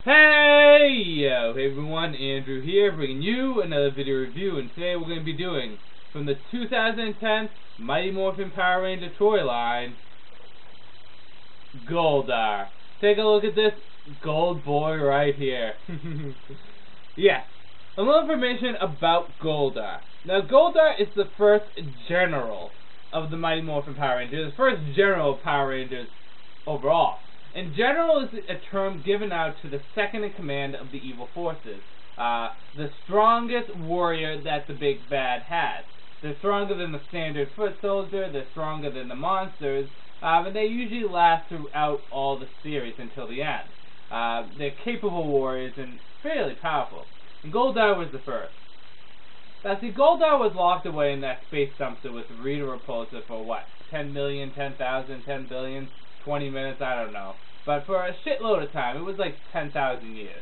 Hey everyone, Andrew here, bringing you another video review, and today we're going to be doing from the 2010 Mighty Morphin Power Ranger toy line, Goldar. Take a look at this gold boy right here. Yes, a little information about Goldar. Now, Goldar is the first general of the Mighty Morphin Power Rangers, the first general of Power Rangers overall. And general is a term given out to the second in command of the evil forces, the strongest warrior that the big bad has. They're stronger than the standard foot soldier, they're stronger than the monsters, and they usually last throughout all the series until the end. They're capable warriors and fairly powerful. And Goldar was the first. Now see, Goldar was locked away in that space dumpster with Rita Repulsa for what? 10 million, 10,000, 10 billion, 20 minutes, I don't know. But for a shitload of time, it was like 10,000 years.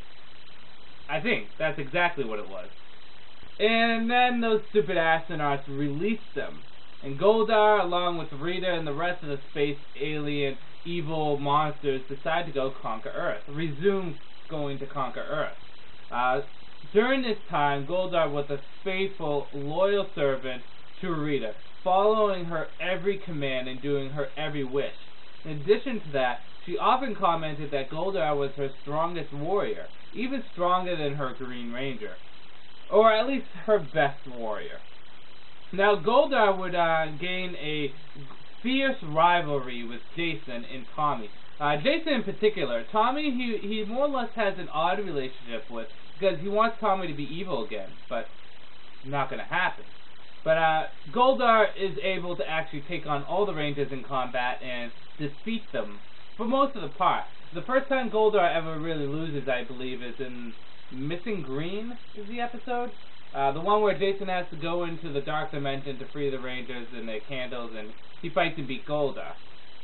I think that's exactly what it was. And then those stupid astronauts released them. And Goldar, along with Rita and the rest of the space alien evil monsters, decide to go conquer Earth. Resume going to conquer Earth. During this time, Goldar was a faithful, loyal servant to Rita, following her every command and doing her every wish. In addition to that, she often commented that Goldar was her strongest warrior, even stronger than her Green Ranger, or at least her best warrior. Now, Goldar would gain a fierce rivalry with Jason and Tommy. Jason in particular, Tommy he more or less has an odd relationship with, because he wants Tommy to be evil again, but not going to happen. But Goldar is able to actually take on all the Rangers in combat and defeat them for most of the part. The first time Goldar ever really loses, I believe, is in Missing Green, is the episode? The one where Jason has to go into the Dark Dimension to free the Rangers and their candles, and he fights and beat Goldar.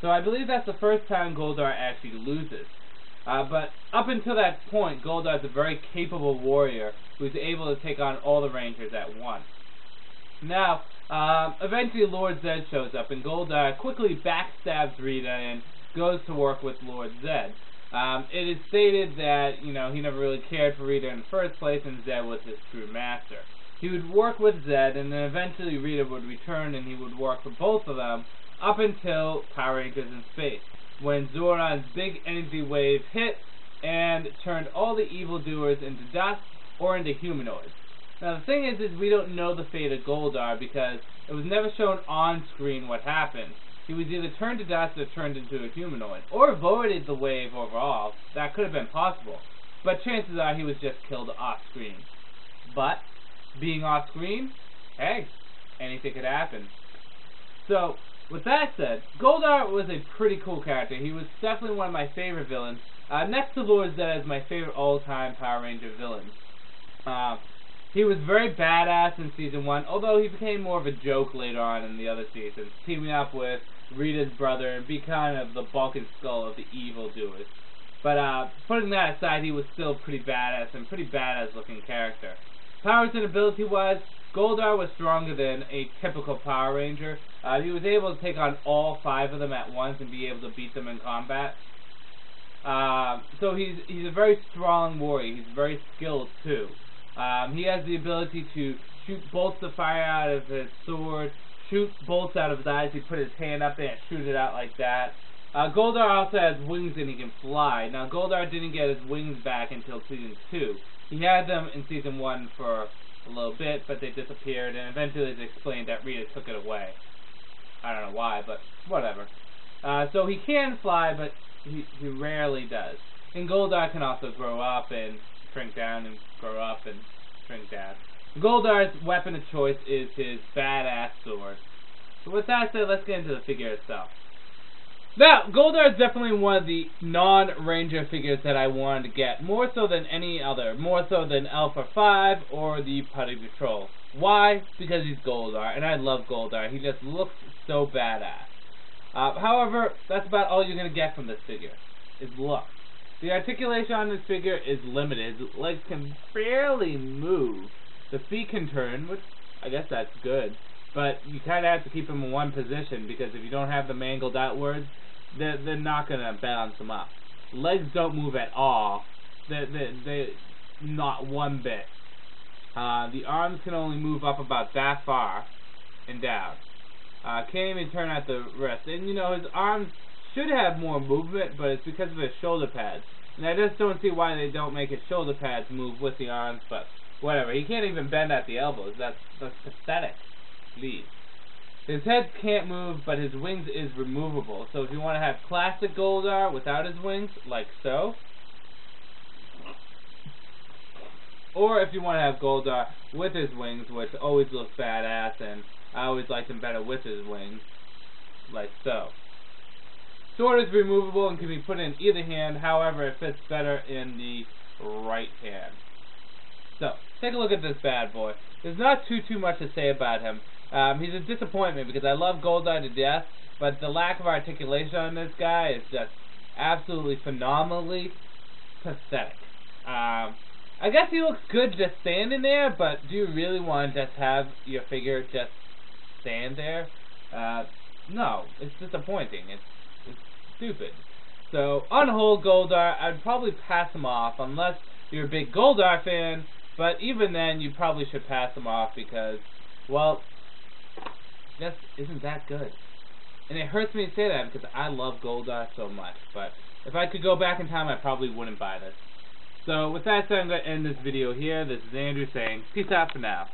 So I believe that's the first time Goldar actually loses. But up until that point, Goldar is a very capable warrior who's able to take on all the Rangers at once. Now, eventually Lord Zed shows up, and Goldar quickly backstabs Rita and goes to work with Lord Zed. It is stated that, he never really cared for Rita in the first place, and Zed was his true master. He would work with Zed, and then eventually Rita would return, and he would work for both of them up until Power Rangers in Space, when Zordon's big energy wave hit and turned all the evildoers into dust or into humanoids. Now the thing is we don't know the fate of Goldar because it was never shown on screen what happened. He was either turned to dust or turned into a humanoid, or avoided the wave overall. That could have been possible, but chances are he was just killed off screen. But, being off screen, hey, anything could happen. So, with that said, Goldar was a pretty cool character. He was definitely one of my favorite villains, next to Lord Zed as my favorite all-time Power Ranger villain. He was very badass in Season 1, although he became more of a joke later on in the other seasons, teaming up with Rita's brother and be kind of the bulk and skull of the evildoers. But putting that aside, he was still pretty badass and pretty badass looking character. Powers and ability-wise, Goldar was stronger than a typical Power Ranger. He was able to take on all 5 of them at once and be able to beat them in combat. So he's a very strong warrior. He's very skilled too. He has the ability to shoot bolts of fire out of his sword, shoot bolts out of his eyes. He put his hand up there and shoot it out like that. Goldar also has wings and he can fly. Now, Goldar didn't get his wings back until Season 2. He had them in Season 1 for a little bit, but they disappeared, and eventually they explained that Rita took it away. I don't know why, but whatever. So he can fly, but he rarely does. And Goldar can also grow up and shrink down and grow up and shrink down. Goldar's weapon of choice is his badass sword. So with that said, let's get into the figure itself. Now, Goldar is definitely one of the non-Ranger figures that I wanted to get, more so than any other, more so than Alpha 5 or the Putty Patrol. Why? Because he's Goldar, and I love Goldar. He just looks so badass. However, that's about all you're going to get from this figure, is look. The articulation on this figure is limited. His legs can barely move. The feet can turn, which I guess that's good. But you kind of have to keep him in one position, because if you don't have them angled outwards, they're not going to balance him up. Legs don't move at all, They not one bit. The arms can only move up about that far and down. Can't even turn out the wrist. And you know, his arms should have more movement, but it's because of his shoulder pads. And I just don't see why they don't make his shoulder pads move with the arms, but whatever. He can't even bend at the elbows. That's pathetic. Please. His head can't move, but his wings is removable. So if you want to have classic Goldar without his wings, like so, or if you want to have Goldar with his wings, which always looks badass, and I always liked him better with his wings, like so. Sword is removable and can be put in either hand, however it fits better in the right hand. So, take a look at this bad boy. There's not too much to say about him. He's a disappointment because I love Goldar to death, but the lack of articulation on this guy is just absolutely phenomenally pathetic. I guess he looks good just standing there, but do you really want to just have your figure just stand there? No, it's disappointing. It's stupid. So, on the whole, Goldar, I'd probably pass him off unless you're a big Goldar fan, but even then, you probably should pass him off because, well, just isn't that good. And it hurts me to say that because I love Goldar so much, but if I could go back in time, I probably wouldn't buy this. So, with that said, I'm going to end this video here. This is Andrew saying, peace out for now.